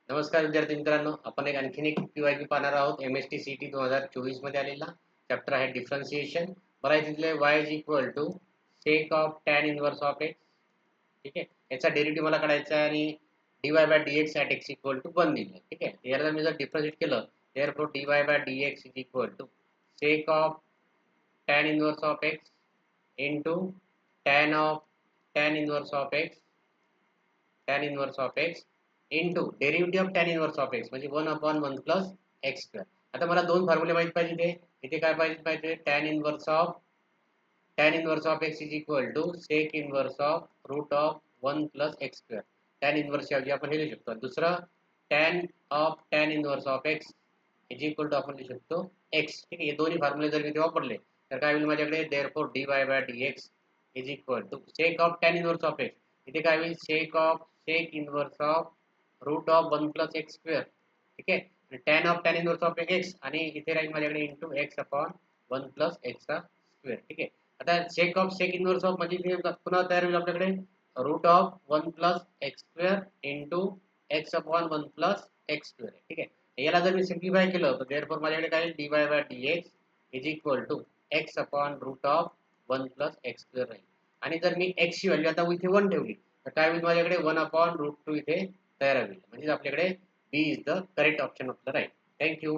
नमस्कार विद्यार्थी मित्रांनो, आपण आणखीन एक PYQ पाहणार आहोत. MST CT 2024 मध्ये आलेला चॅप्टर आहे डिफरन्शिएशन. बघा तिथले y is equal to sec of tan inverse of x. ठीक आहे, याचा डेरिव्हेटिव्ह मला काढायचा आहे आणि dy by dx at x equal to 1 दिलं. ठीक आहे, याला मी जर डिफरन्शिएट केलं therefore dy by dx is equal to sec of tan inverse of x into tan inverse of x into derivative of tan inverse of x म्हणजे 1/1 plus x square. आता मला दोन फॉर्म्युले माहित पाहिजे. इथे काय पाहिजे tan inverse of x is equal to sec inverse of root of 1 plus x square. tan inverse ऐवजी आपण हे लिहू शकतो. दुसरं tan inverse of x is equal to आपण लिहू शकतो x. ठीक आहे, हे दोन्ही फॉर्म्युले जर मी इथे वापरले तर काय होईल माझ्याकडे therefore dy by dx is equal to sec of tan inverse of x. इथे काय होईल sec inverse of root of 1 plus x square. ठीक आहे, tan इनवर्स ऑफ एक्स आणि इथे राहील माझ्याकडे इंटू एक्स अपॉन 1 प्लस एक्सचा स्क्वेअर. ठीक आहे, आता सेक इनवर्स ऑफ म्हणजे इथे पुन्हा तयार होईल आपल्याकडे root of 1 plus x square into x upon 1 plus x square. ठीक आहे, याला जर मी सिम्प्लिफाय केलं तर देअरफॉर माझ्याकडे काय dy by dx is equal to x upon root of 1 plus x square राहील. आणि जर मी x ची व्हॅल्यू आता इथे 1 ठेवली तर काय होईल माझ्याकडे 1 अपॉन रूट 2 इथे तयार होईल. म्हणजे आपल्याकडे B is the correct option of the right. Thank you.